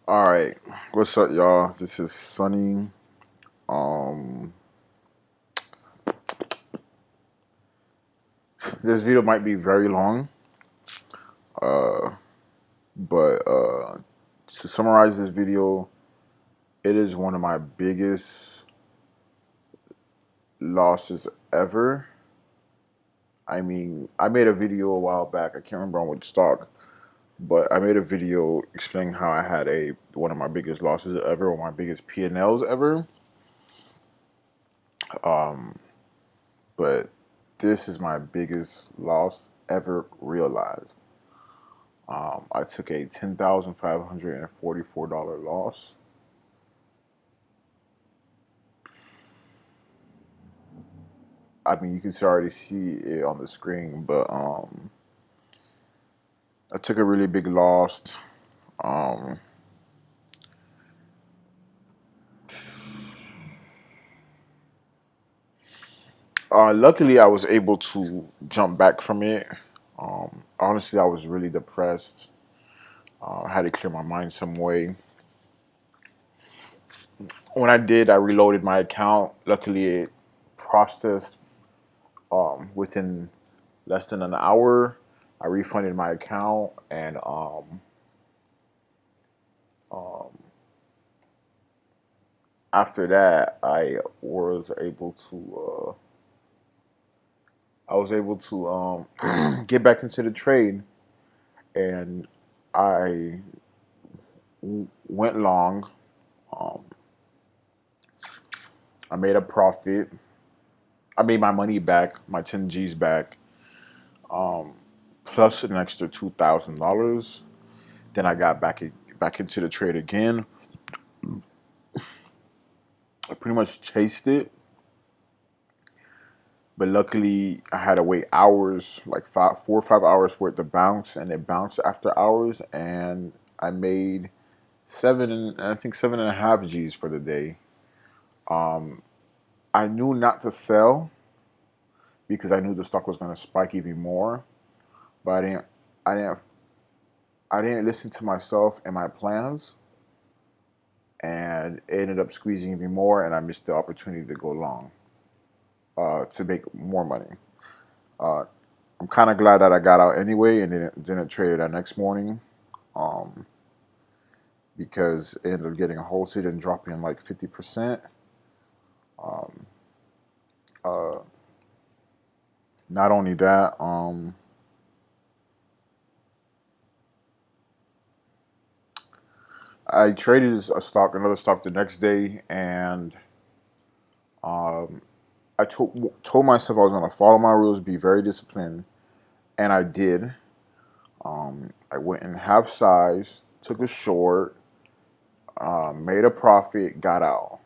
All right, what's up, y'all? This is Sunny. Um, this video might be very long, uh, but to summarize this video, it is one of my biggest losses ever. I mean, I made a video a while back. I can't remember on which stock, but I made a video explaining how I had a one of my biggest losses ever, one of my biggest P&Ls ever. Um, but this is my biggest loss ever realized. I took a $10,544 loss. I mean, you can already see it on the screen, but I took a really big loss. Um, Luckily, I was able to jump back from it. Honestly, I was really depressed. I had to clear my mind some way. When I did, I reloaded my account. Luckily, it processed within less than an hour. I refunded my account, and um, after that, I was able to get back into the trade, and I went long. Um, I made a profit. I made my money back, my 10 G's back, um, plus an extra $2,000. Then I got back into the trade again. I pretty much chased it, but luckily I had to wait hours, like 4 or 5 hours for it to bounce, and it bounced after hours, and I made I think 7.5 G's for the day. Um, I knew not to sell because I knew the stock was going to spike even more, but I didn't, I didn't listen to myself and my plans, and it ended up squeezing even more, and I missed the opportunity to go long, to make more money. Uh, I'm kind of glad that I got out anyway and didn't trade it that next morning, um, because it ended up getting halted and dropping like 50%. Um, uh, Not only that, I traded another stock the next day, and um, I told myself I was going to follow my rules, be very disciplined, and I did. I went in half size, took a short, made a profit, got out.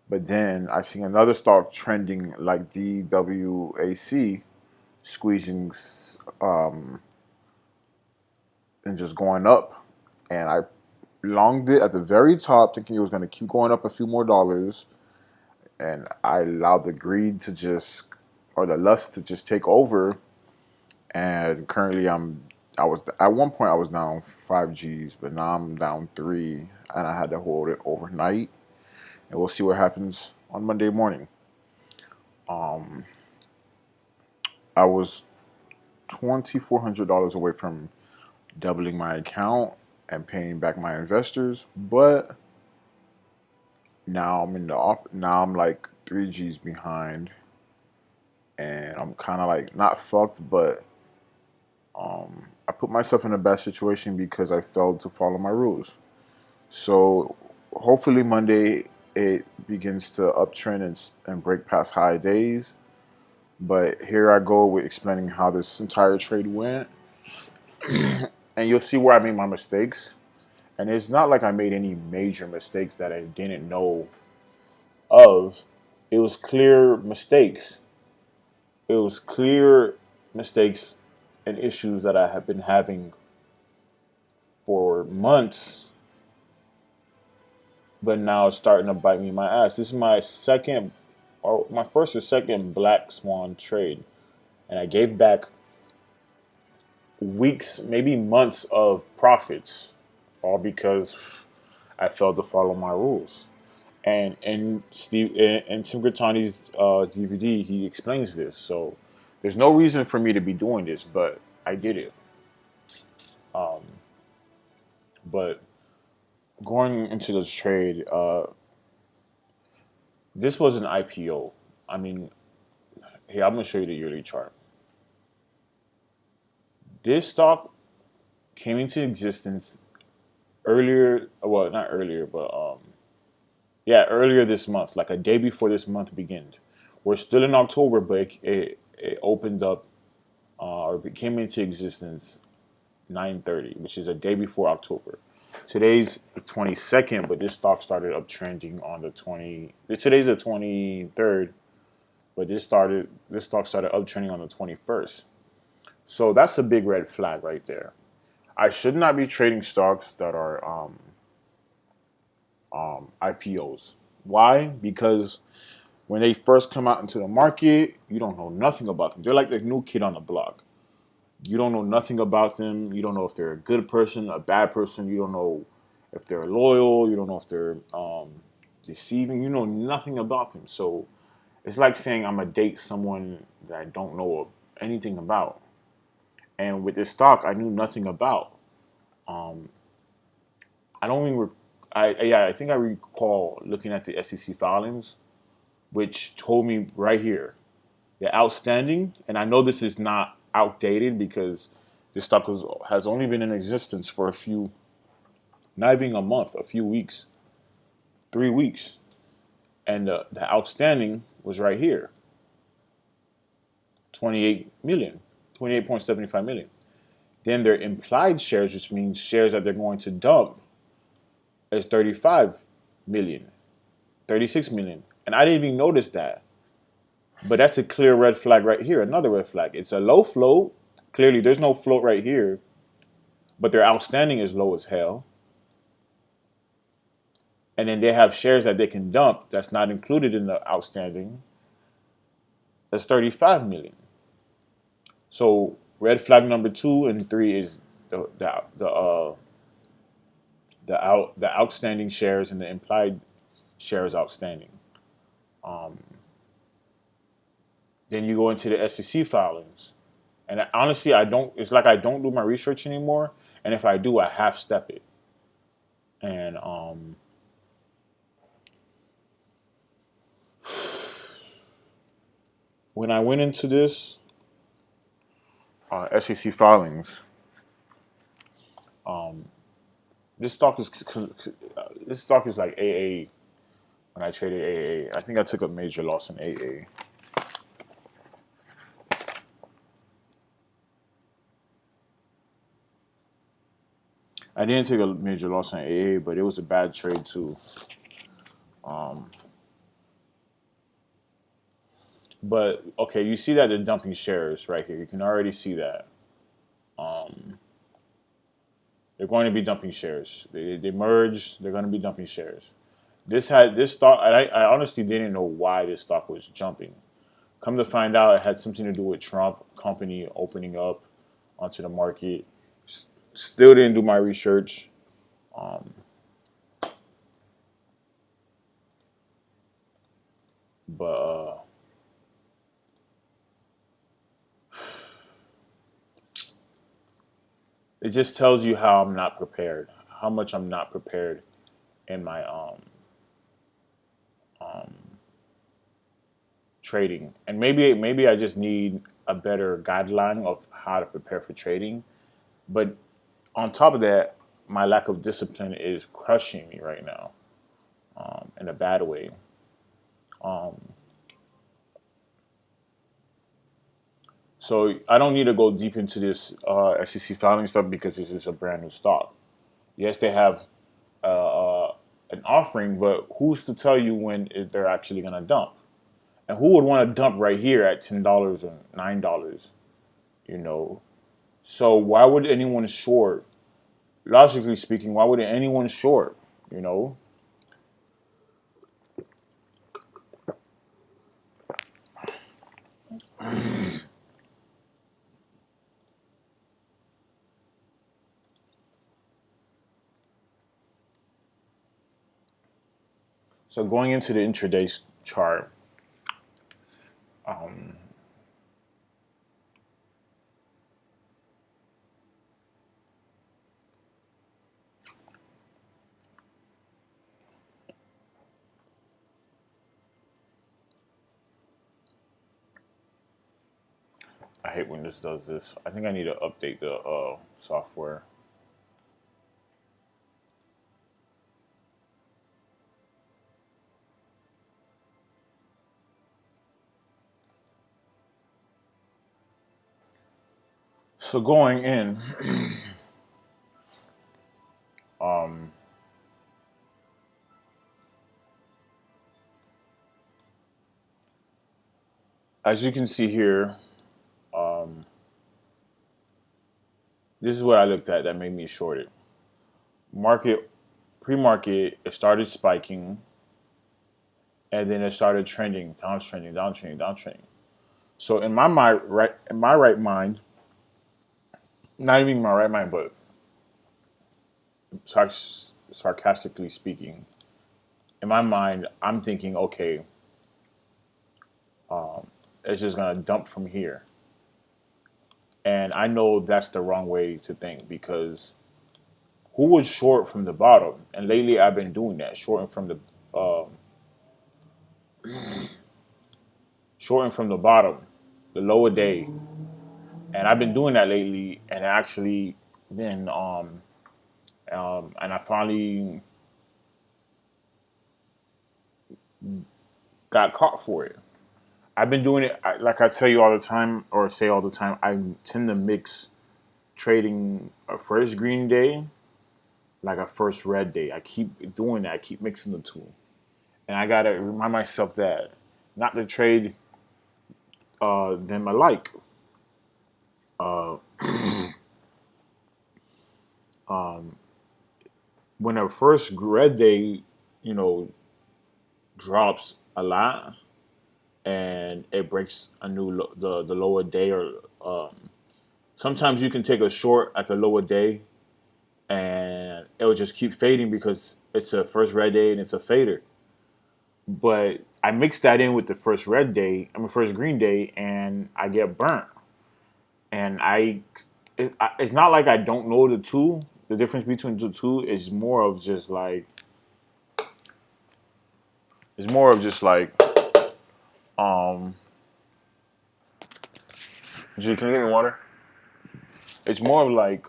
But then I see another stock trending like DWAC, squeezing um, and just going up. And I longed it at the very top, thinking it was going to keep going up a few more dollars. And I allowed the greed to just, or the lust to just take over. And currently, I was at one point I was down 5 G's, but now I'm down three, and I had to hold it overnight. And we'll see what happens on Monday morning. Um, I was $2,400 away from doubling my account and paying back my investors, but now I'm like 3 G's behind, and I'm kind of like not fucked, but I put myself in a bad situation because I failed to follow my rules. So hopefully Monday it begins to uptrend and break past high days. But here I go with explaining how this entire trade went, and you'll see where I made my mistakes. And it's not like I made any major mistakes that I didn't know of. It was clear mistakes. It was clear mistakes and issues that I have been having for months, but now it's starting to bite me in my ass. This is my second, or my first or second black swan trade, and I gave back weeks, maybe months of profits, all because I failed to follow my rules. And and Tim Grittani's DVD, he explains this. So there's no reason for me to be doing this, but I did it. Um, but going into this trade, this was an IPO. I mean, here I'm gonna show you the yearly chart. This stock came into existence earlier. Well, not earlier, but yeah, earlier this month, like a day before this month begins. We're still in October, but it opened up or it came into existence 9:30, which is a day before October. Today's the 22nd, but this stock started uptrending on the 20. Today's the 23rd, but this stock started uptrending on the 21st. So that's a big red flag right there. I should not be trading stocks that are IPOs. Why? Because when they first come out into the market, you don't know nothing about them. They're like the new kid on the block. You don't know nothing about them. You don't know if they're a good person, a bad person. You don't know if they're loyal. You don't know if they're deceiving. You know nothing about them. So it's like saying I'm gonna date someone that I don't know anything about. And with this stock, I knew nothing about. Um, I don't even. Yeah, I think I recall looking at the SEC filings, which told me right here they're outstanding. And I know this is not outdated because this stock has only been in existence for a few, not even a month, a few weeks, 3 weeks. And the outstanding was right here, 28 million, 28.75 million. Then their implied shares, which means shares that they're going to dump, is 35 million, 36 million. And I didn't even notice that. But that's a clear red flag right here. Another red flag. It's a low float. Clearly, there's no float right here, but their outstanding is low as hell. And then they have shares that they can dump that's not included in the outstanding. That's 35 million. So red flag number 2 and 3 is the outstanding shares and the implied shares outstanding. Um, then you go into the SEC filings, and honestly, I don't. It's like I don't do my research anymore, and if I do, I half step it. And when I went into this SEC filings, um, this stock is this stock is like AA. When I traded AA, I think I took a major loss in AA. I didn't take a major loss in AA, but it was a bad trade too. Um, but okay, you see that they're dumping shares right here. You can already see that. Um, they're going to be dumping shares. They merged. They're going to be dumping shares. This stock. I honestly didn't know why this stock was jumping. Come to find out, it had something to do with Trump company opening up onto the market. Still didn't do my research. Um, but it just tells you how I'm not prepared, how much I'm not prepared in my um, trading, and maybe I just need a better guideline of how to prepare for trading. But on top of that, my lack of discipline is crushing me right now, in a bad way. Um, so I don't need to go deep into this SEC filing stuff because this is a brand new stock. Yes, they have an offering, but who's to tell you when they're actually going to dump? And who would want to dump right here at $10 or $9? You know, so why would anyone short? Logically speaking, why would anyone short? You know, So going into the intraday chart, um, I hate when this does this. I think I need to update the software. So going in, um, as you can see here, um, this is what I looked at that made me short it. Market, pre-market, it started spiking, and then it started trending, downtrending, downtrending, downtrending. So in my right mind, not even my right mind, but sarcastically speaking, in my mind, I'm thinking, okay, um, it's just gonna dump from here, and I know that's the wrong way to think because who was short from the bottom? And lately, I've been doing that, shorting from the bottom, the lower day, and I've been doing that lately, and actually been and I finally got caught for it. I've been doing it like I tell you all the time, or say all the time. I tend to mix trading a first green day like a first red day. I keep doing that. I keep mixing the two, and I gotta remind myself that not to trade them alike. Uh, um, when a first red day, you know, drops a lot and it breaks a the lower day, or sometimes you can take a short at the lower day and it will just keep fading because it's a first red day and it's a fader. But I mix that in with the first red day, I mean first green day, and I get burnt. And it's not like I don't know the two. The difference between the two is more of just like it's more of just like um. Gee, can you get me water? It's more of like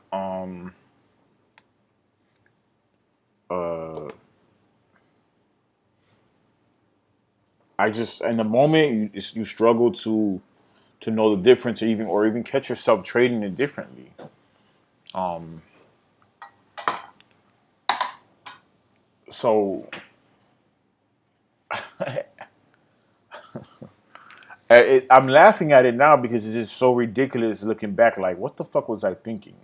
uh. I just in the moment you struggle to know the difference, or even catch yourself trading it differently. Um. So I'm laughing at it now because it's just so ridiculous looking back. Like, what the fuck was I thinking?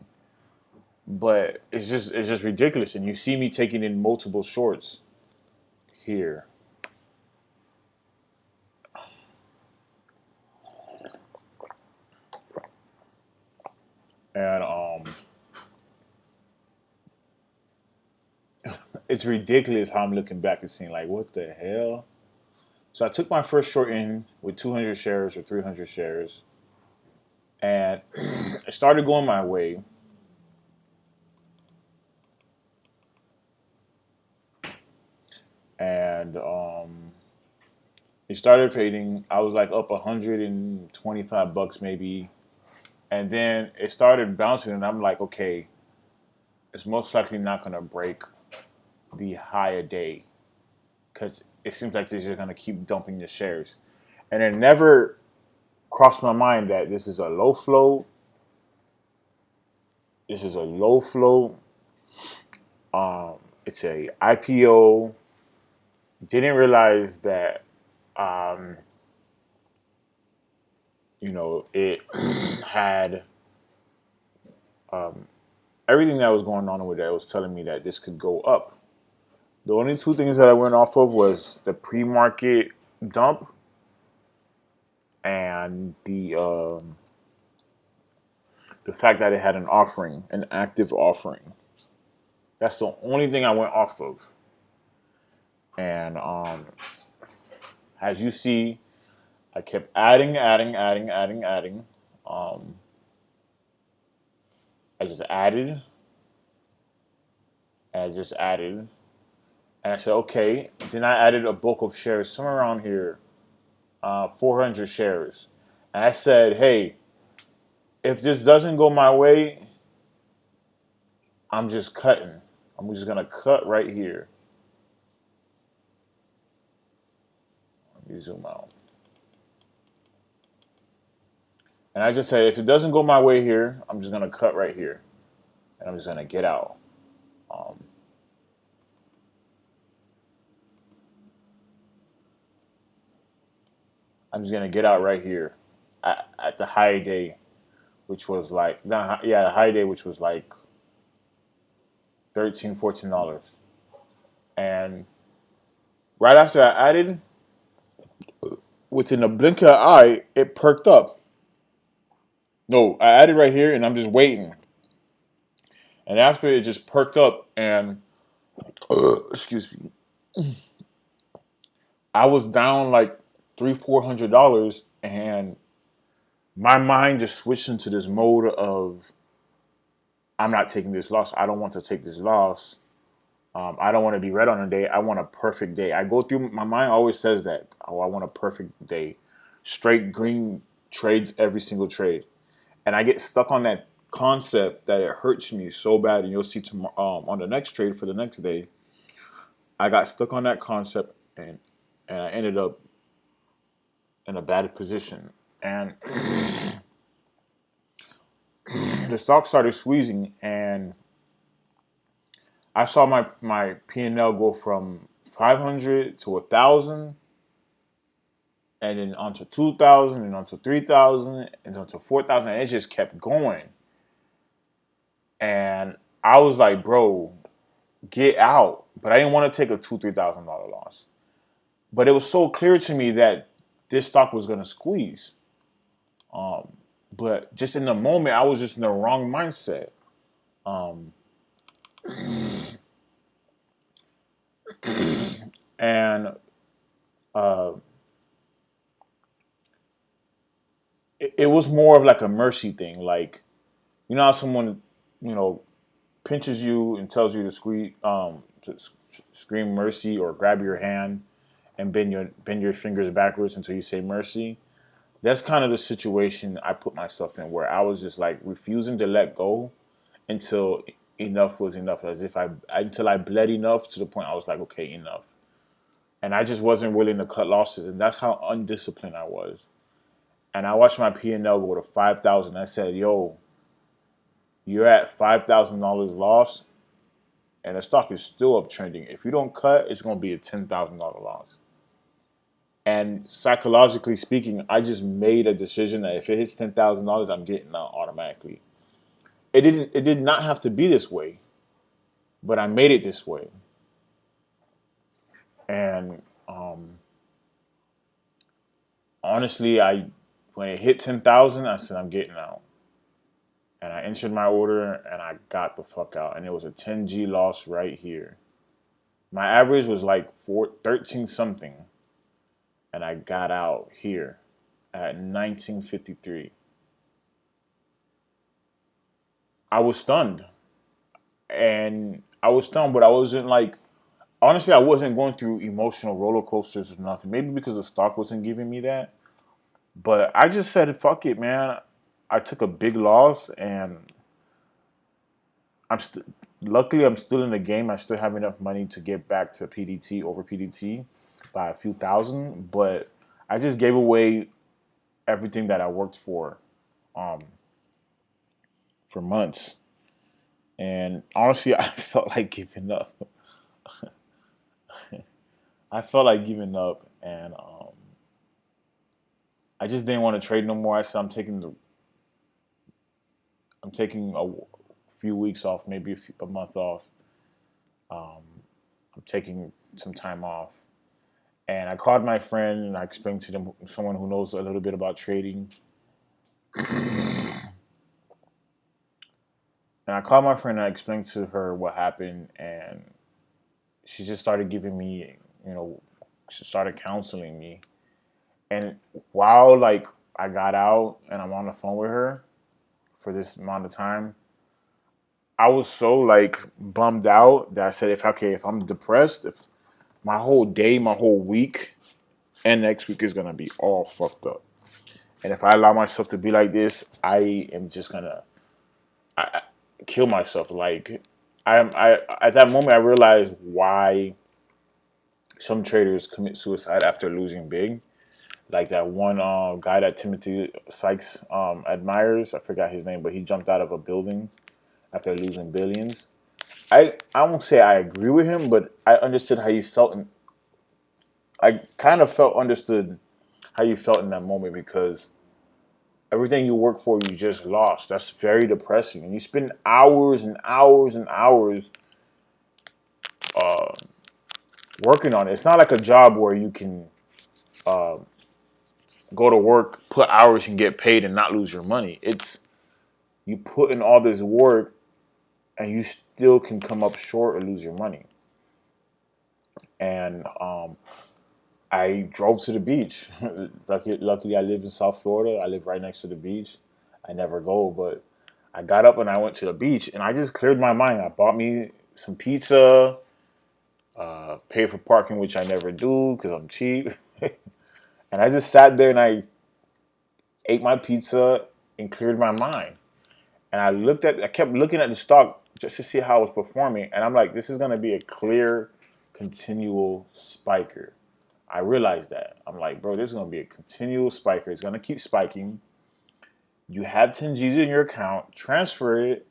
But it's just ridiculous. And you see me taking in multiple shorts here, and it's ridiculous how I'm looking back and seeing like, what the hell? So I took my first short in with 200 shares or 300 shares, and it started going my way. And it started fading. I was like up 125 bucks maybe, and then it started bouncing, and I'm like, okay, it's most likely not gonna break the higher day because it seems like they're just gonna keep dumping the shares, and it never crossed my mind that this is a low flow. This is a low flow. Um, it's a IPO. Didn't realize that um, it had um, everything that was going on with it was telling me that this could go up. The only two things that I went off of was the pre-market dump and the fact that it had an offering, an active offering. That's the only thing I went off of. And as you see, I kept adding. Um, I just added, and I just added, and I said, okay. Then I added a bulk of shares somewhere around here, 400 shares, and I said, hey, if this doesn't go my way, I'm just cutting. I'm just gonna cut right here. Let me zoom out. And I just said, if it doesn't go my way here, I'm just gonna cut right here, and I'm just gonna get out. Um, I'm just gonna get out right here at the high day, which was like the high day, which was like 13, $14, and right after I added, within a blink of an eye, it perked up. No, I added right here, and I'm just waiting. And after it just perked up, and excuse me, I was down like $300-400, and my mind just switched into this mode of I'm not taking this loss. I don't want to take this loss. I don't want to be red on a day. I want a perfect day. I go through my mind always says that. Oh, I want a perfect day. Straight green trades every single trade. And I get stuck on that concept that it hurts me so bad. And you'll see tomorrow on the next trade for the next day, I got stuck on that concept and I ended up in a bad position. And the stock started squeezing, and I saw my P&L go from 500 to 1,000, and then onto 2,000, and onto 3,000, and onto 4,000. And it just kept going. And I was like, bro, get out. But I didn't want to take a $2,000-3,000 loss. But it was so clear to me that this stock was going to squeeze. Um, but just in the moment, I was just in the wrong mindset. Um, and uh, it was more of like a mercy thing. Like, you know how someone, you know, pinches you and tells you to scream mercy or grab your hand and bend your fingers backwards until you say mercy. That's kind of the situation I put myself in, where I was just like refusing to let go until enough was enough, as if until I bled enough to the point I was like, okay, enough. And I just wasn't willing to cut losses, and that's how undisciplined I was. And I watched my P&L go to 5,000. I said, yo, you're at $5,000 loss, and the stock is still uptrending. If you don't cut, it's going to be a $10,000 loss. And psychologically speaking, I just made a decision that if it hits $10,000, I'm getting out automatically. It did not have to be this way, but I made it this way. And honestly, I when it hit 10,000, I said I'm getting out. And I entered my order and I got the fuck out. And it was a 10G loss right here. My average was like 13 something, and I got out here at 1953. I was stunned, and I was stunned, but I wasn't like, honestly, I wasn't going through emotional roller coasters or nothing. Maybe because the stock wasn't giving me that, but I just said, fuck it, man. I took a big loss, and luckily I'm still in the game. I still have enough money to get back to PDT over PDT by a few thousand, but I just gave away everything that I worked um, for months. And honestly, I felt like giving up. I felt like giving up, and I just didn't want to trade no more. I said I'm taking a few weeks off, maybe a month off. Um, I'm taking some time off, and I called my friend and I explained to them, someone who knows a little bit about trading. And I called my friend and I explained to her what happened, and she just started giving me you know, she started counseling me. And while like I got out and I'm on the phone with her for this amount of time, I was so like bummed out that I said, if I'm depressed, if my whole day, my whole week, and next week is gonna be all fucked up. And if I allow myself to be like this, I am just gonna I kill myself. Like I at that moment I realized why some traders commit suicide after losing big. Like that one guy that Timothy Sykes admires. I forgot his name, but he jumped out of a building after losing billions. I won't say I agree with him, but I understood how you felt, and I kind of felt understood how you felt in that moment because everything you work for, you just lost. That's very depressing, and you spend hours and hours and hours uh, working on it. It's not like a job where you can uh, go to work, put hours, and get paid, and not lose your money. It's you put in all this work, and you still can come up short or lose your money. And I drove to the beach. Luckily, I live in South Florida. I live right next to the beach. I never go, but I got up and I went to the beach, and I just cleared my mind. I bought me some pizza, paid for parking, which I never do because I'm cheap. And I just sat there and I ate my pizza and cleared my mind. And I kept looking at the stock just to see how it was performing. And I'm like, this is going to be a clear, continual spiker. I realized that. I'm like, bro, this is going to be a continual spiker. It's going to keep spiking. You have 10 G's in your account, transfer it,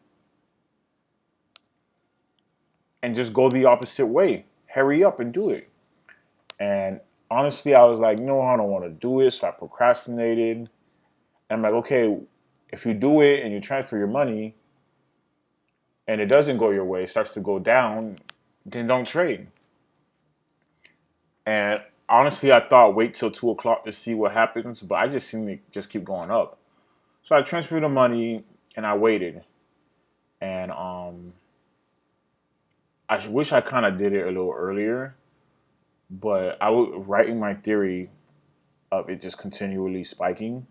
and just go the opposite way. Hurry up and do it. And honestly, I was like, no, I don't want to do it. So I procrastinated. And I'm like, okay, if you do it and you transfer your money and it doesn't go your way, it starts to go down, then don't trade. And honestly, I thought wait till 2 o'clock to see what happens, but I just seen it just keep going up. So I transferred the money and I waited. And I wish I kind of did it a little earlier, but I was writing my theory of it just continually spiking,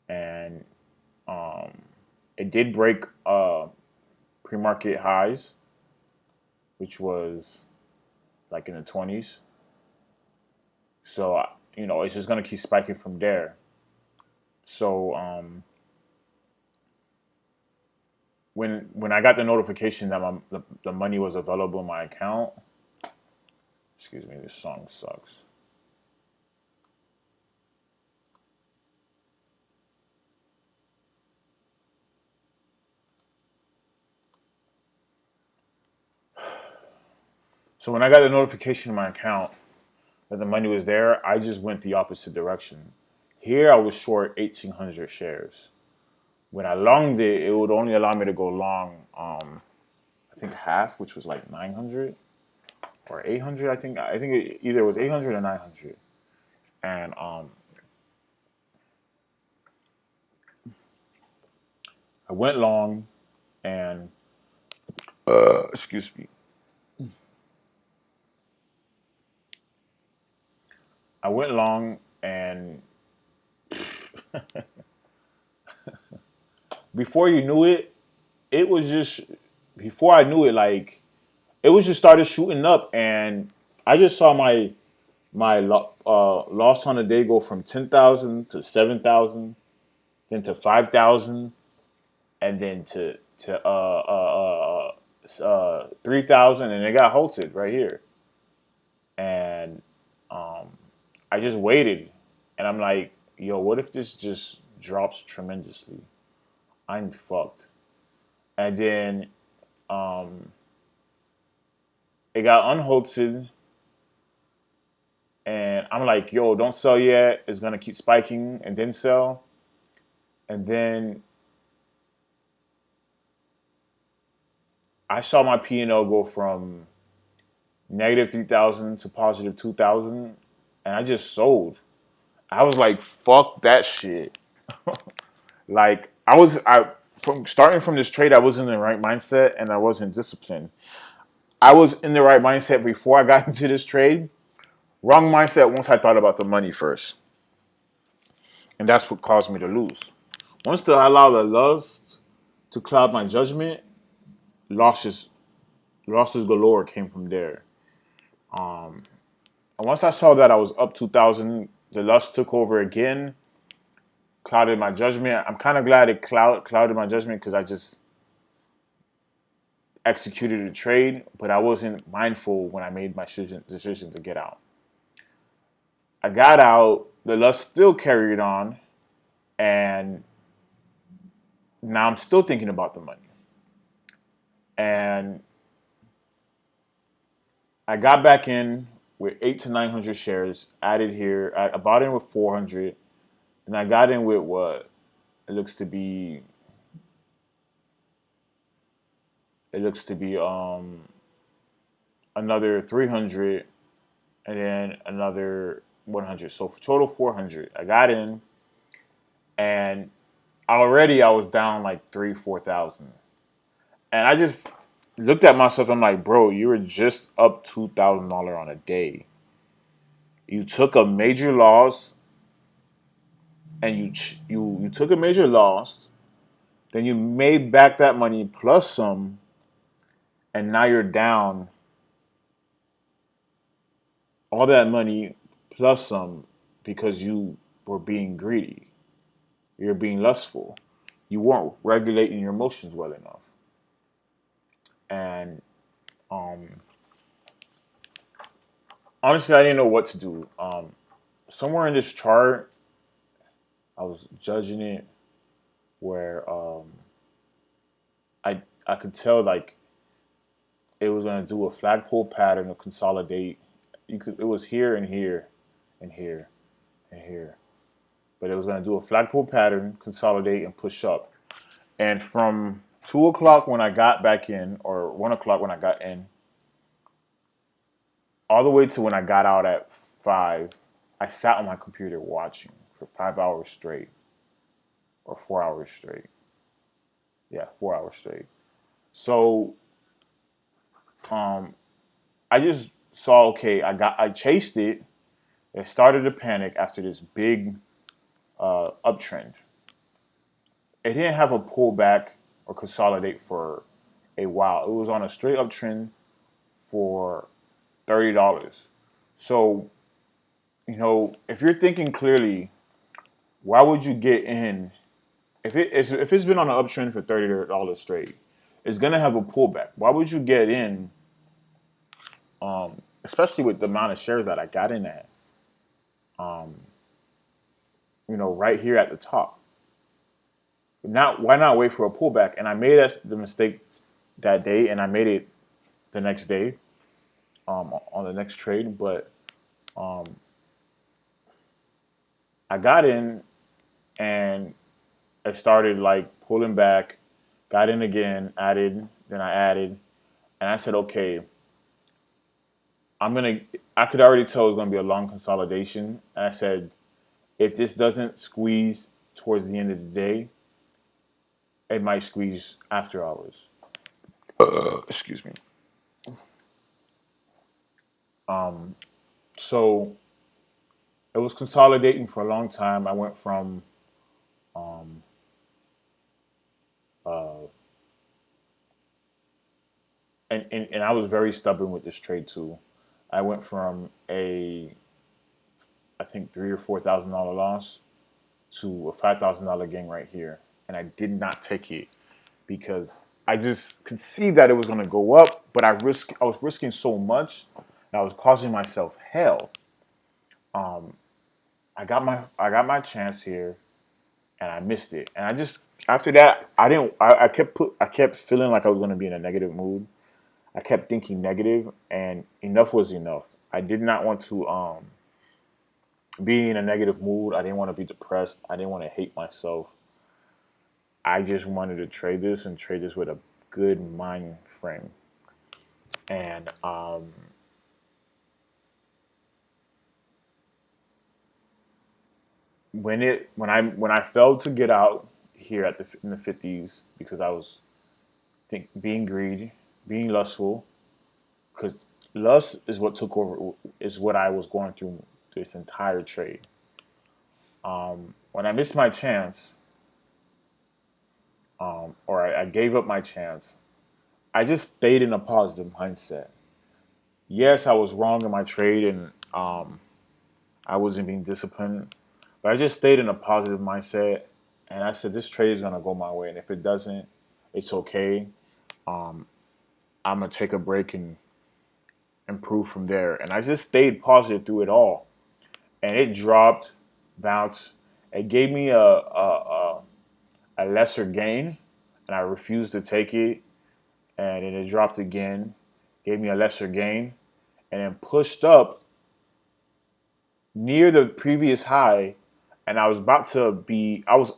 and um, it did break pre-market highs, which was like in the 20s. So it's just gonna keep spiking from there. So when I got the notification that the money was available in my account, excuse me, this song sucks. So when I got the notification in my account that the money was there, I just went the opposite direction. Here I was short 1,800 shares. When I longed it, it would only allow me to go long, I think half, which was like 900 or 800. I think it either was 800 or 900. And I went long, and excuse me, I went long, and before you knew it, it was just before I knew it, like it was just started shooting up, and I just saw my loss on the day go from 10,000 to 7,000, then to 5,000, and then to 3,000, and it got halted right here, and um, I just waited, and I'm like, yo, what if this just drops tremendously? I'm fucked. And then um, it got unhalted, and I'm like, yo, don't sell yet. It's gonna keep spiking and then sell. And then I saw my P&L go from negative 3,000 to positive 2,000, and I just sold. I was like, fuck that shit. Like I from starting from this trade, I wasn't in the right mindset and I wasn't disciplined. I was in the right mindset before I got into this trade. Wrong mindset once I thought about the money first, and that's what caused me to lose. Once I allowed the lust to cloud my judgment, losses losses galore came from there. Um, and once I saw that I was up 2,000, the lust took over again, clouded my judgment. I'm kind of glad it clouded my judgment because I just executed a trade, but I wasn't mindful when I made my decision to get out. I got out, the lust still carried on, and now I'm still thinking about the money. And I got back in with 8 to 900 shares added here. I bought in with 400, and I got in with what it looks to be. It looks to be another 300, and then another 100. So for total 400. I got in, and already I was down like 4,000, and I just looked at myself. I'm like, bro, you were just up $2,000 on a day. You took a major loss, and you took a major loss. Then you made back that money plus some, and now you're down all that money plus some because you were being greedy. You're being lustful. You weren't regulating your emotions well enough. And um, honestly, I didn't know what to do. Somewhere in this chart, I was judging it where I could tell like it was gonna do a flagpole pattern of consolidate. It was here and here and here and here, but it was gonna do a flagpole pattern, consolidate and push up. And from 2 o'clock when I got back in, or 1 o'clock when I got in, all the way to when I got out at 5, I sat on my computer watching for 5 hours straight, or 4 hours straight. Yeah, 4 hours straight. So um, I just saw, okay, I chased it. It started to panic after this big uptrend. It didn't have a pullback or consolidate for a while. It was on a straight uptrend for $30. So, if you're thinking clearly, why would you get in if it's been on an uptrend for $30 straight? It's gonna have a pullback. Why would you get in? Especially with the amount of shares that I got in at, um, right here at the top. Why not wait for a pullback? And I made the mistake that day, and I made it the next day, on the next trade. But um, I got in, and I started like pulling back, got in again, added, then I added, and I said, okay, I'm gonna. I could already tell it was gonna be a long consolidation, and I said, if this doesn't squeeze towards the end of the day, it might squeeze after hours. Excuse me. Um, so it was consolidating for a long time. I went from um, uh, and I was very stubborn with this trade too. I went from I think $3,000 or $4,000 loss to a $5,000 gain right here, and I did not take it because I just could see that it was going to go up, but I was risking so much, and I was causing myself hell. Um, I got my chance here, and I missed it, and I just after that I didn't I kept feeling like I was going to be in a negative mood. I kept thinking negative, and enough was enough. I did not want to be in a negative mood. I didn't want to be depressed. I didn't want to hate myself. I just wanted to trade this and trade this with a good mind frame. And when I failed to get out here in the 50s because I was being greedy, being lustful, because lust is what took over, is what I was going through this entire trade. When I missed my chance, or I gave up my chance, I just stayed in a positive mindset. Yes, I was wrong in my trade, and I wasn't being disciplined, but I just stayed in a positive mindset, and I said this trade is gonna go my way, and if it doesn't, it's okay. Um, I'm gonna take a break and improve from there. And I just stayed positive through it all, and it dropped, bounced. It gave me a lesser gain, and I refused to take it, and then it dropped again, gave me a lesser gain, and then pushed up near the previous high, and I was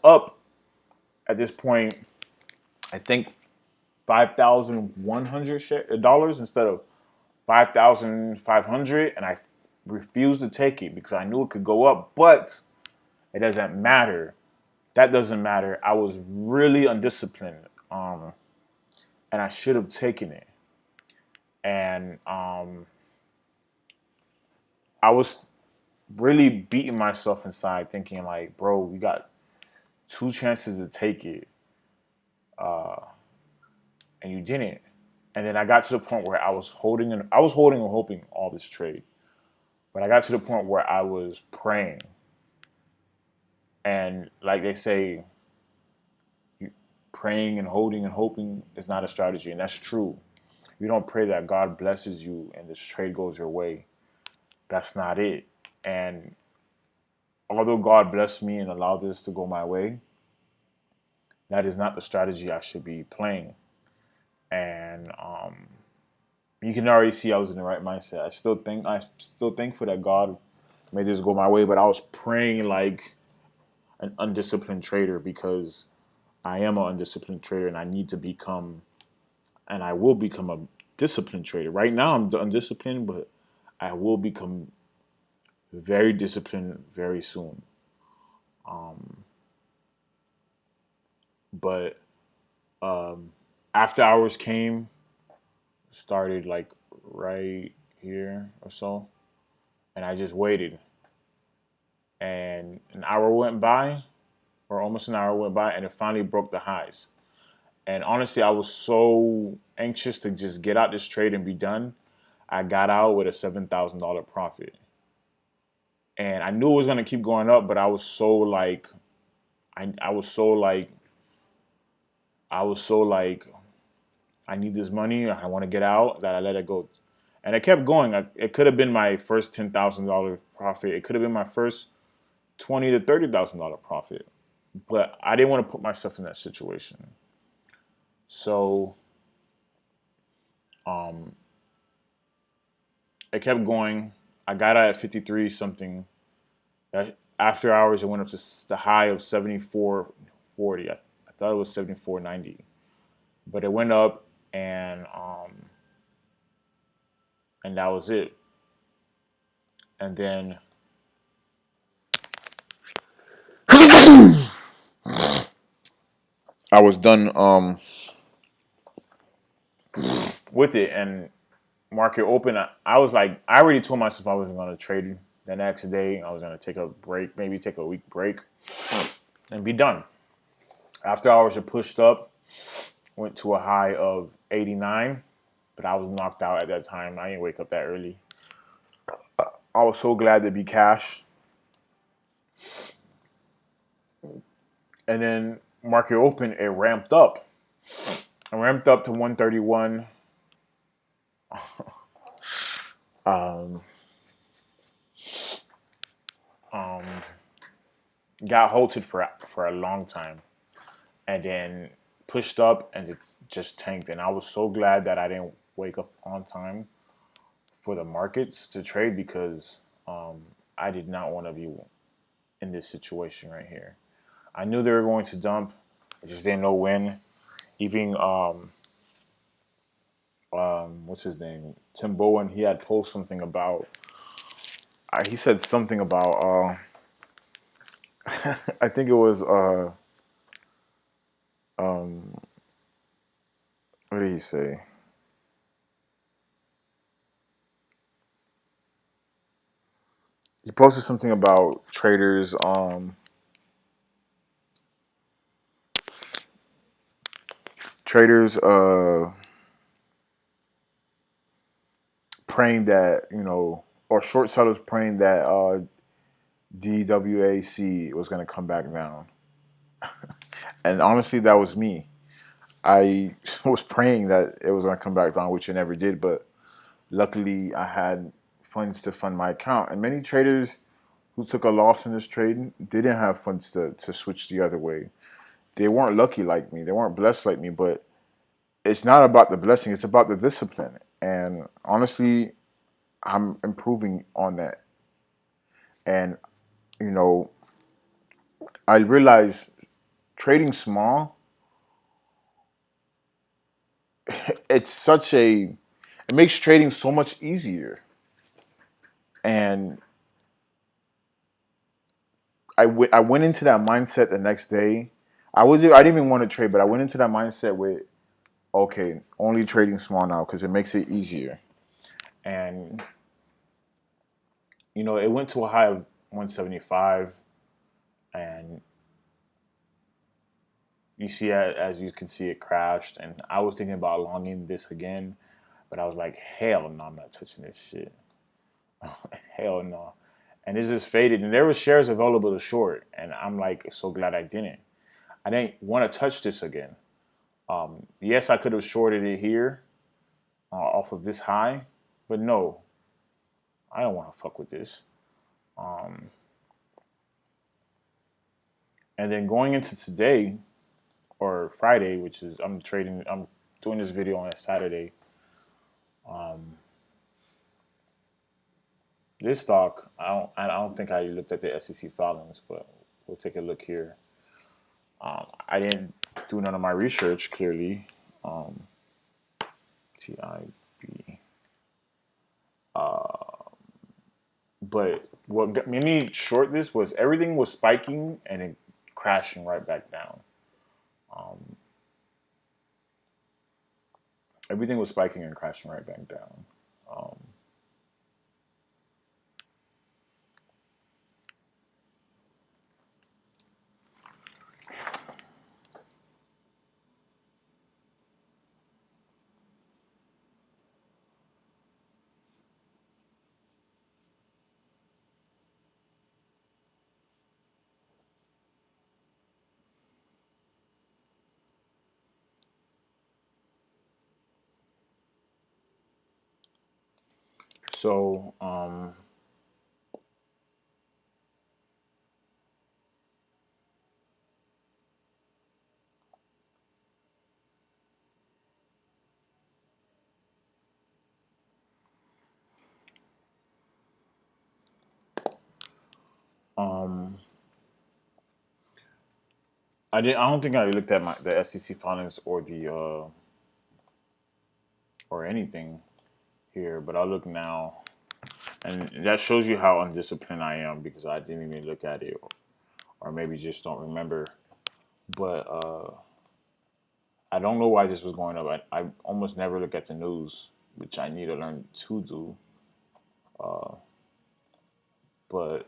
up at this point, I think $5,100 instead of 5,500, and I refused to take it because I knew it could go up, but it doesn't matter. That doesn't matter. I was really undisciplined, and I should have taken it. And I was really beating myself inside, thinking like, bro, we got two chances to take it, uh, and you didn't. And then I got to the point where I was holding and hoping all this trade, but I got to the point where I was praying, and like they say, praying and holding and hoping is not a strategy, and that's true. You don't pray that God blesses you and this trade goes your way. That's not it. And although God blessed me and allowed this to go my way, that is not the strategy I should be playing. And you can already see I was in the right mindset. I'm still thankful that God made this go my way, but I was praying like an undisciplined trader because I am an undisciplined trader and I need to become and I will become a disciplined trader. Right now I'm undisciplined, but I will become very disciplined very soon. Um, but um, after hours came, started like right here or so, and I just waited. And an hour went by, or almost an hour went by, and it finally broke the highs. And honestly, I was so anxious to just get out this trade and be done. I got out with a $7,000 profit, and I knew it was gonna keep going up, but I was so like, I was so like, I need this money. I want to get out. That I let it go, and it kept going. It could have been my first $10,000 profit. It could have been my first $20,000 to $30,000 profit, but I didn't want to put myself in that situation. So um, it kept going. I got out at 53 something. After hours, it went up to the high of 74.40. I thought it was 74.90, but it went up, and that was it. And then I was done with it, and market open. I was like, I already told myself I wasn't going to trade the next day. I was going to take a break, maybe take a week break, and be done. After hours, it pushed up, went to a high of 89, but I was knocked out at that time. I didn't wake up that early. I was so glad to be cash. And then market open, it ramped up. It ramped up to 131. um, um, got halted for a long time, and then pushed up, and it just tanked. And I was so glad that I didn't wake up on time for the markets to trade because I did not want to be in this situation right here. I knew they were going to dump. I just didn't know when. Even what's his name? Tim Bowen. He had posted something about. He said something about. I think it was. Um, what did he say? He posted something about traders praying that, or short sellers praying that DWAC was going to come back down. And honestly, that was me. I was praying that it was going to come back down, which it never did. But luckily, I had funds to fund my account. And many traders who took a loss in this trade didn't have funds to switch the other way. They weren't lucky like me. They weren't blessed like me. But it's not about the blessing. It's about the discipline. And honestly, I'm improving on that. And, you know, I realize trading small, it's such a, it makes trading so much easier. And I went into that mindset the next day. I didn't even want to trade, but I went into that mindset with, okay, only trading small now because it makes it easier. And it went to a high of 175, and you see, as you can see, it crashed. And I was thinking about longing this again, but I was like, hell no, I'm not touching this shit. Hell no. And it just faded. And there were shares available to short, and I'm like, so glad I didn't. I didn't want to touch this again. Yes, I could have shorted it here off of this high, but no, I don't want to fuck with this. Um, and then going into today or Friday, which is I'm doing this video on a Saturday. Um, this stock, I don't think I looked at the SEC filings, but we'll take a look here. I didn't do none of my research clearly. Um, TIB. Uh, but what got me short this was everything was spiking and then crashing right back down. Um, Everything was spiking and crashing right back down. Um, so um, I didn't. I don't think I looked at the SEC filings or the or anything here, but I'll look now, and that shows you how undisciplined I am because I didn't even look at it, or maybe just don't remember. But I don't know why this was going up. I almost never look at the news, which I need to learn to do. Uh, but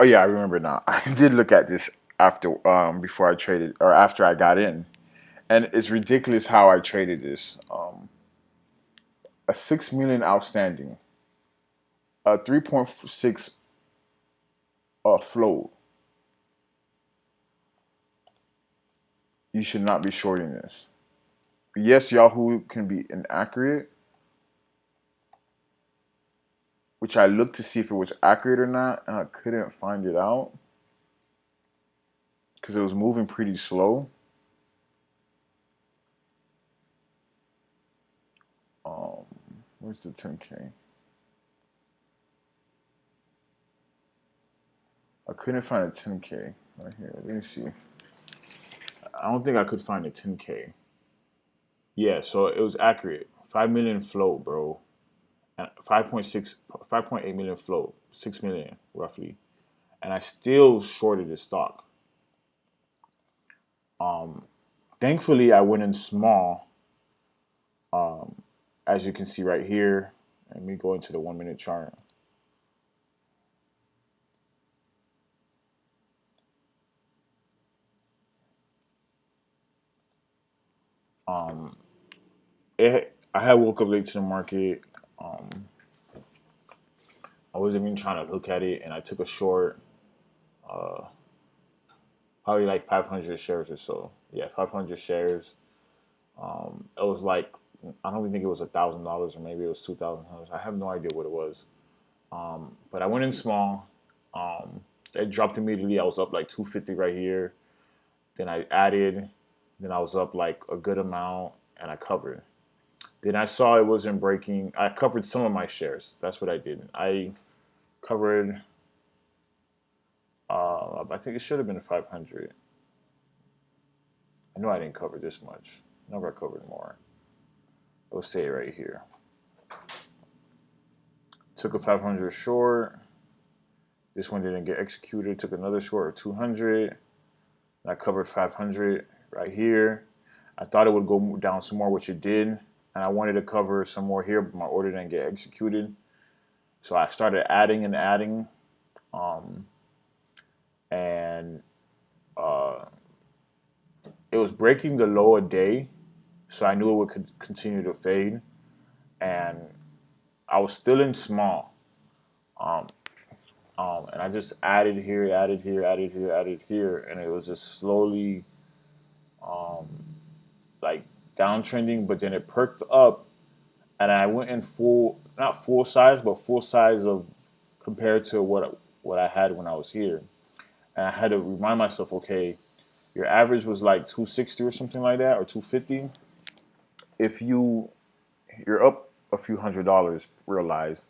oh yeah, I remember now. I did look at this after before I traded or after I got in, and it's ridiculous how I traded this. A 6 million outstanding, a 3.6 float. You should not be shorting this. Yes, Yahoo can be inaccurate, which I looked to see if it was accurate or not, and I couldn't find it out because it was moving pretty slow. Um, where's the 10K? I couldn't find a 10K right here. Let me see. I don't think I could find a 10K. Yeah, so it was accurate. 5 million float, bro. And 5.6, 5.8 million float. 6 million, roughly. And I still shorted the stock. Um, Thankfully, I went in small as you can see right here, let me go into the 1 minute chart. Um, I had woke up late to the market. Um, I wasn't even trying to look at it, and I took a short, uh, probably like 500 shares or so. Yeah, 500 shares. It was like I don't even think it was $1,000 or maybe it was $2,000. I have no idea what it was. But I went in small. Um, it dropped immediately. I was up like 250 right here. Then I added. Then I was up like a good amount, and I covered. Then I saw it wasn't breaking. I covered some of my shares. That's what I did. I covered. I think it should have been 500. I know I didn't cover this much. I never covered more. Let's say it right here. Took a 500 short. This one didn't get executed. Took another short of 200. And I covered 500 right here. I thought it would go down some more, which it did. And I wanted to cover some more here, but my order didn't get executed. So I started adding and adding. Um, and uh, it was breaking the low a day. So I knew it would continue to fade. And I was still in small. Um, and I just added here, added here, added here, added here. And it was just slowly um, like downtrending, but then it perked up, and I went in full, not full size, but full size of compared to what I had when I was here, and I had to remind myself, okay, your average was like 260 or something like that, or 250. If you're up a few $100s, realize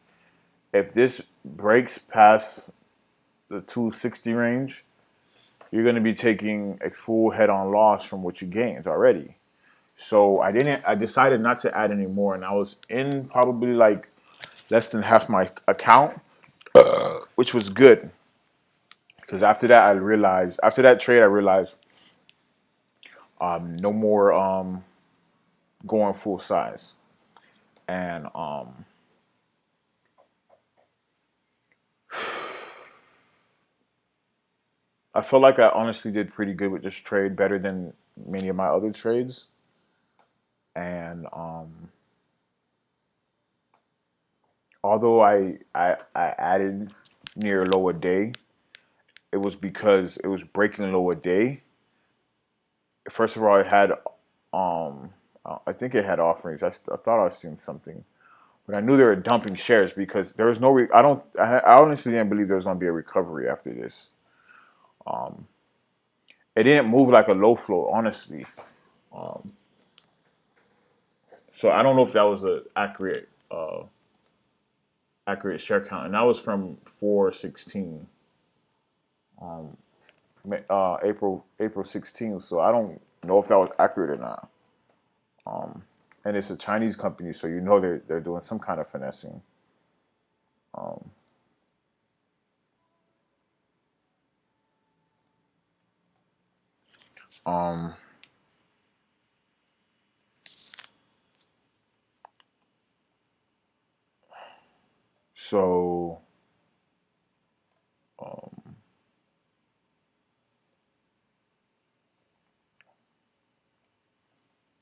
if this breaks past the 260 range, you're going to be taking a full head-on loss from what you gained already. So I didn't. I decided not to add any more, and I was in probably like less than half my account, which was good because after that I realized after that trade I realized no more going full size, and I felt like I honestly did pretty good with this trade, better than many of my other trades, and although I added near lower day, it was because it was breaking lower day. First of all, it had um I think it had offerings. I thought I was seeing something, but I knew they were dumping shares because there was no. I honestly didn't believe there was going to be a recovery after this. Um, it didn't move like a low flow, honestly. Um, so I don't know if that was a accurate share count, and that was from 4/16, um, April 16th. So I don't know if that was accurate or not. Um, and it's a Chinese company, so you know they're doing some kind of finessing. Um, um, so um,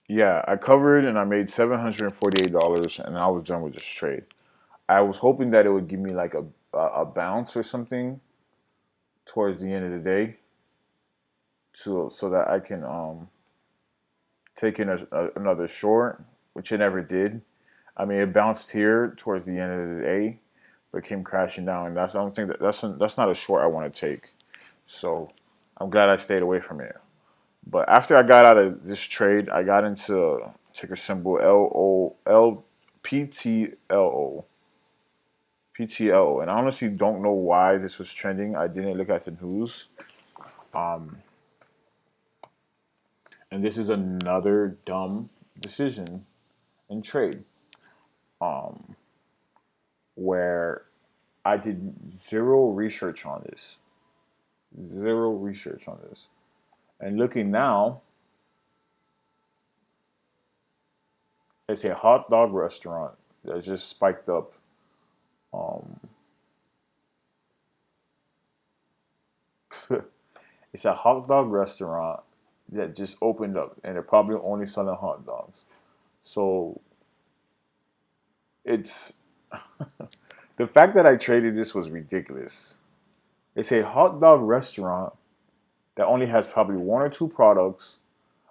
yeah, I covered and I made $748, and I was done with this trade. I was hoping that it would give me like a bounce or something towards the end of the day, so that I can take in another short, which it never did. I mean, it bounced here towards the end of the day, but came crashing down, and I don't think that's not a short I want to take. So I'm glad I stayed away from it. But after I got out of this trade, I got into ticker symbol PTLO. PTLO. And I honestly don't know why this was trending. I didn't look at the news. Um, and this is another dumb decision in trade, um, where I did zero research on this. Zero research on this. And looking now, It's a hot dog restaurant that just spiked up. Um, it's a hot dog restaurant that just opened up, and they're probably only selling hot dogs. So it's the fact that I traded this was ridiculous. It's a hot dog restaurant that only has probably one or two products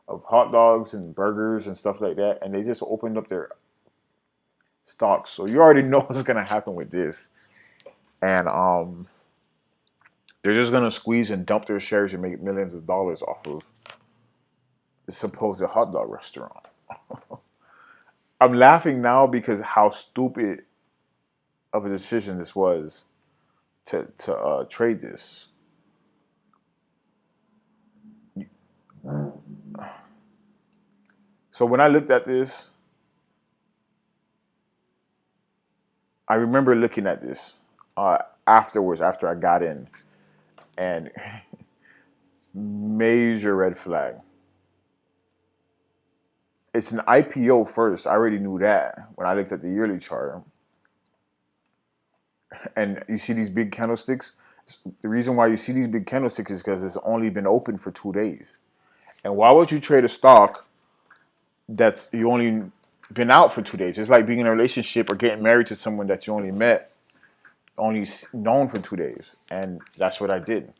of hot dogs and burgers and stuff like that, and they just opened up their stock. So you already know what's gonna happen with this, and they're just gonna squeeze and dump their shares and make millions of dollars off of the supposed hot dog restaurant. I'm laughing now because how stupid of a decision this was to trade this. So when I looked at this, I remember looking at this afterwards after I got in, and major red flag. It's an IPO first. I already knew that when I looked at the yearly chart. And you see these big candlesticks. The reason why you see these big candlesticks is because it's only been open for 2 days. And why would you trade a stock that's you only been out for 2 days? It's like being in a relationship or getting married to someone that you only met, only known for 2 days. And that's what I did.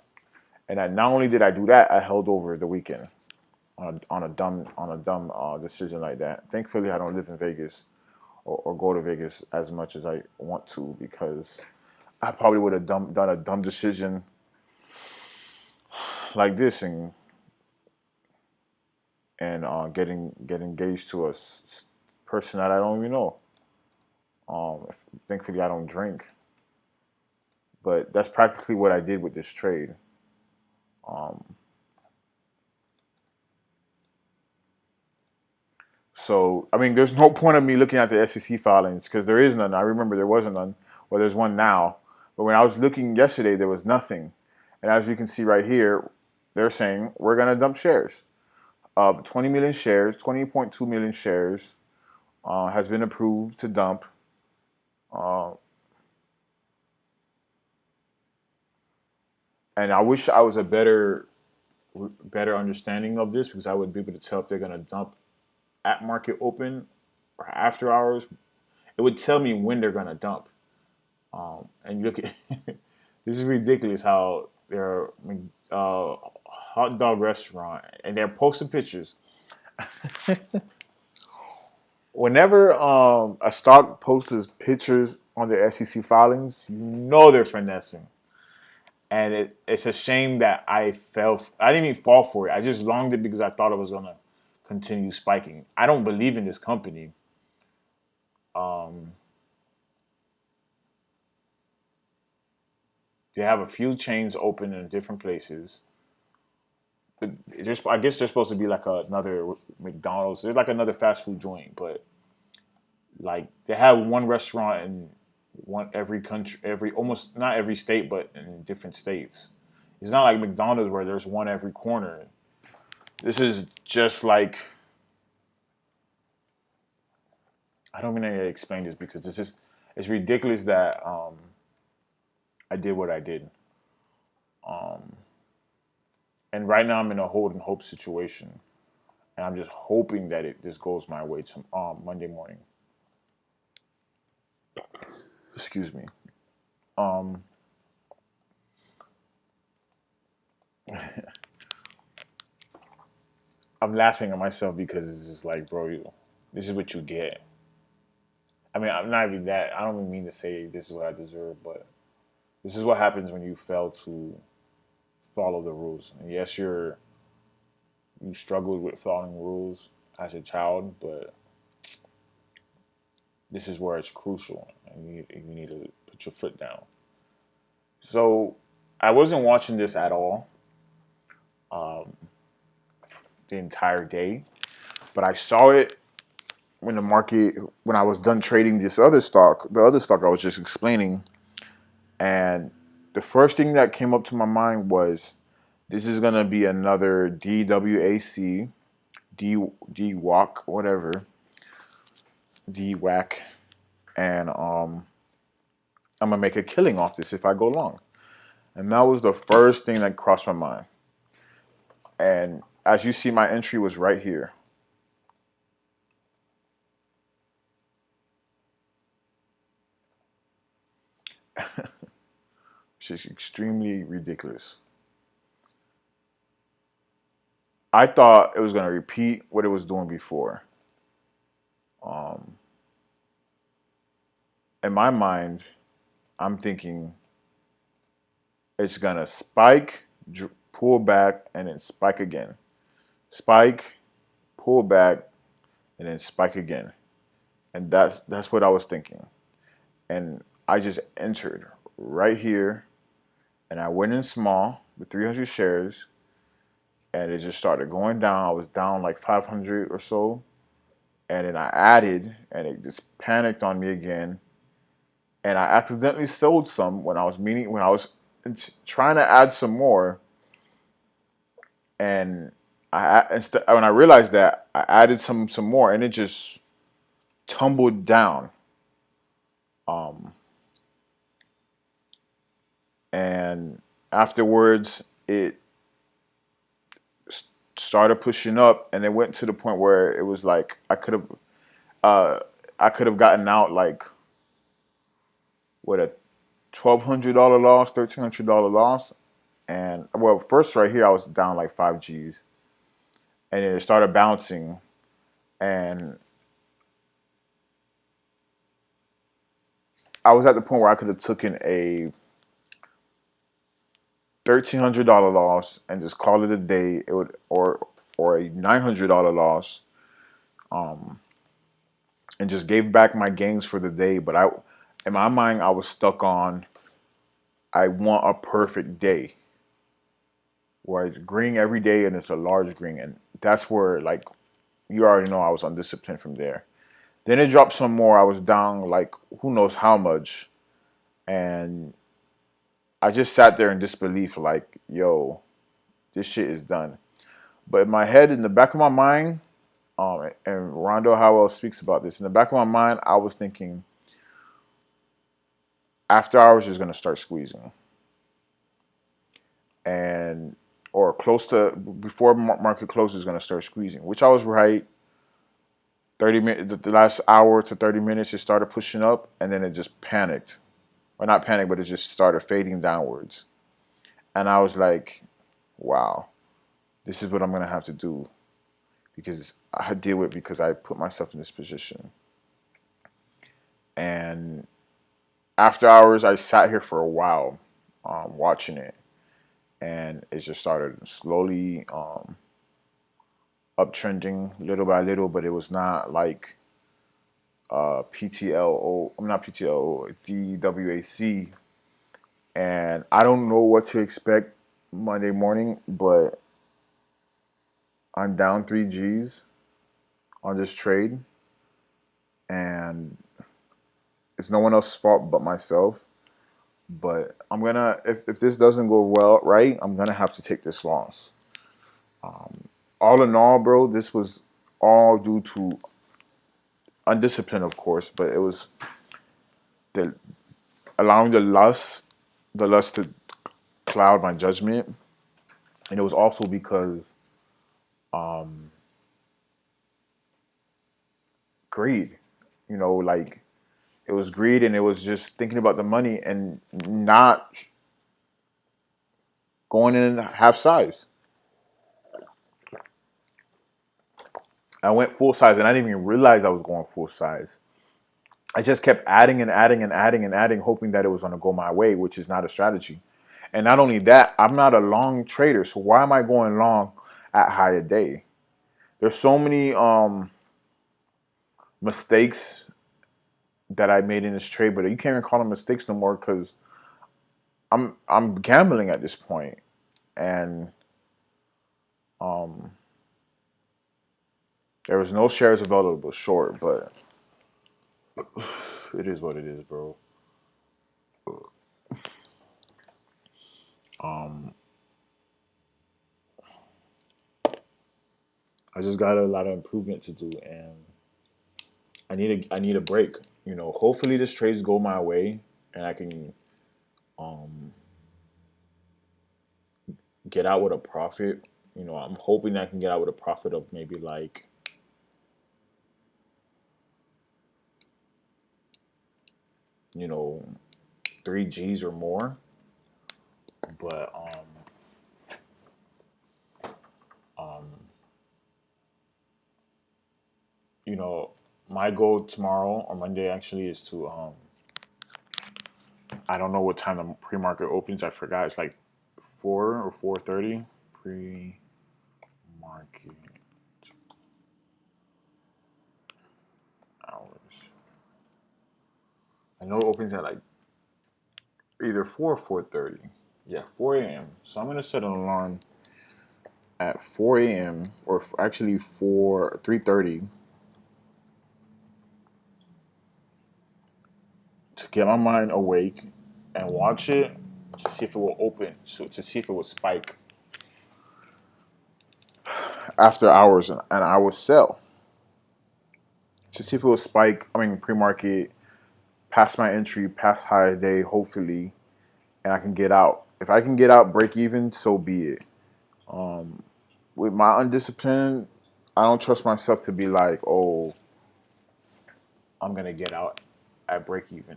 And not only did I do that, I held over the weekend on a dumb decision like that. Thankfully, I don't live in Vegas or go to Vegas as much as I want to because I probably would have done a dumb decision like this and get engaged to a person that I don't even know. Thankfully, I don't drink, but that's practically what I did with this trade. Um, so I mean, there's no point of me looking at the SEC filings because there is none. I remember there wasn't none. Well, there's one now, but when I was looking yesterday, there was nothing. And as you can see right here, they're saying we're gonna dump shares. 20 million shares, 20.2 million shares has been approved to dump. Uh, and I wish I was a better understanding of this because I would be able to tell if they're gonna dump at market open or after hours. It would tell me when they're gonna dump. And you look at this is ridiculous how they're hot dog restaurant and they're posting pictures. Whenever a stock posts pictures on their SEC filings, you know they're finessing. And it's a shame that I fell. I didn't even fall for it. I just longed it because I thought it was gonna continue spiking. I don't believe in this company. Um, they have a few chains open in different places. I guess they're supposed to be like another McDonald's. They're like another fast food joint, but like they have one restaurant in one every country, every almost not every state, but in different states. It's not like McDonald's where there's one every corner. This is just like I don't mean to explain this because this is it's ridiculous that I did what I did. Um, and right now I'm in a hold and hope situation, and I'm just hoping that it just goes my way to Monday morning. Excuse me. Um, I'm laughing at myself because it's just like, bro, this is what you get. I mean, I'm not even that. I don't even mean to say this is what I deserve, but this is what happens when you fail to follow the rules. And yes, you struggled with following rules as a child, but this is where it's crucial, and you need to put your foot down. So I wasn't watching this at all um, the entire day, but I saw it when the market when I was done trading this other stock, the other stock I was just explaining, and the first thing that came up to my mind was this is gonna be another DWAC, DWAC, whatever. D-Whack, and I'm gonna make a killing off this if I go long. And that was the first thing that crossed my mind. And as you see, my entry was right here. Which is extremely ridiculous. I thought it was gonna repeat what it was doing before. Um, in my mind, I'm thinking it's gonna spike, pull back, and then spike again. Spike, pull back, and then spike again. And that's what I was thinking. And I just entered right here, and I went in small with 300 shares, and it just started going down. I was down like 500 or so, and then I added, and it just panicked on me again, and I accidentally sold some when I was trying to add some more, and when I realized that, I added some more, and it just tumbled down. Um, and afterwards, it started pushing up, and it went to the point where it was like uh, I could have gotten out like what a $1,200 loss, $1,300 loss, and well, first right here I was down like 5 G's, and then it started bouncing, and I was at the point where I could have taken a $1,300 loss and just call it a day. It would or a $900 loss, um, and just gave back my gains for the day. But in my mind, I was stuck on I want a perfect day where it's green every day and it's a large green, and that's where like you already know I was undisciplined from there. Then it dropped some more. I was down like who knows how much, and I just sat there in disbelief, like, yo, this shit is done. But in my head, in the back of my mind, and Rondo Howell speaks about this. In the back of my mind, I was thinking after hours is going to start squeezing, and or close to before market close is going to start squeezing, which I was right. 30 minutes, the last hour to 30 minutes, it started pushing up, and then it just panicked, or not panicked, but it just started fading downwards. And I was like, wow, this is what I'm going to have to do because I deal with because I put myself in this position. And after hours, I sat here for a while, watching it, and it just started slowly uptrending little by little, but it was not like PTLO. I'm not PTLO, DWAC, and I don't know what to expect Monday morning, but I'm down 3 G's on this trade, and it's no one else's fault but myself. But I'm gonna if this doesn't go well right, I'm gonna have to take this loss. Um, all in all, bro, this was all due to undiscipline, of course, but it was the allowing the lust to cloud my judgment, and it was also because um, greed. Like it was greed, and it was just thinking about the money and not going in half size. I went full size, and I didn't even realize I was going full size. I just kept adding and adding and adding and adding, hoping that it was going to go my way, which is not a strategy. And not only that, I'm not a long trader, so why am I going long at higher day? There's so many mistakes that I made in this trade, but you can't even call them mistakes no more because I'm gambling at this point, and um, there was no shares available short, but it is what it is, bro. Um, I just got a lot of improvement to do, and I need a break. You know, hopefully this trades go my way and I can um get out with a profit. You know, I'm hoping I can get out with a profit of maybe like, you know, 3 G's or more. But um you know, my goal tomorrow or Monday actually is to I don't know what time the pre-market opens. I forgot. It's like 4 or 4:30 pre-market hours. I know it opens at like either 4 or 4:30. Yeah, 4 a.m. So I'm gonna set an alarm at 4 a.m. or actually 3:30 to get my mind awake and watch it to see if it will open, so to see if it will spike after hours, and I will sell to see if it will spike. I mean, pre-market past my entry, past high day, hopefully, and I can get out. If I can get out break even, so be it. Um, with my undisciplined, I don't trust myself to be like, oh, I'm gonna get out at break even.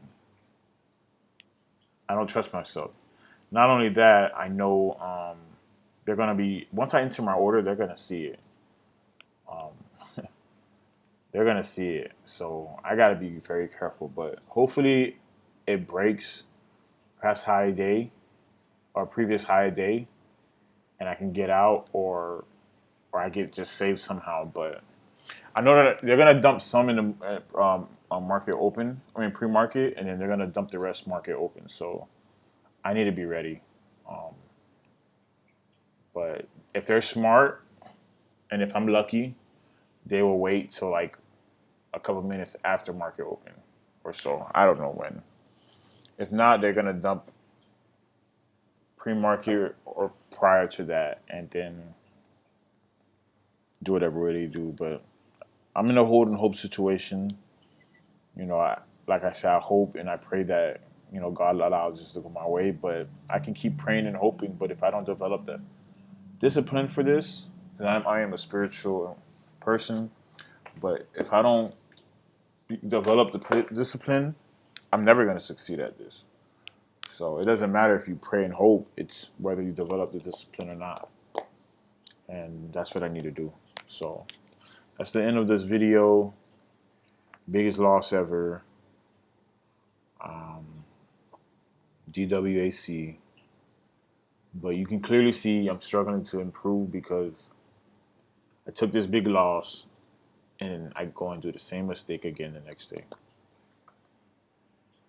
I don't trust myself. Not only that, I know they're gonna be once I enter my order, they're gonna see it. Um, they're gonna see it. So I gotta be very careful. But hopefully, it breaks past high day or previous high day, and I can get out or I get just saved somehow. But I know that they're gonna dump some in the market open. I mean pre-market, and then they're gonna dump the rest market open. So I need to be ready. Um, but if they're smart and if I'm lucky, they will wait till like a couple minutes after market open or so. I don't know when. If not, they're gonna dump pre-market or prior to that, and then do whatever they do. But I'm in a hold and hope situation. You know, like I said, I hope and I pray that God allows this to go my way. But I can keep praying and hoping. But if I don't develop the discipline for this, then I am a spiritual person. But if I don't develop the discipline, I'm never going to succeed at this. So it doesn't matter if you pray and hope, it's whether you develop the discipline or not. And that's what I need to do. So that's the end of this video. Biggest loss ever. Um, DWAC. But you can clearly see I'm struggling to improve because I took this big loss and I go and do the same mistake again the next day.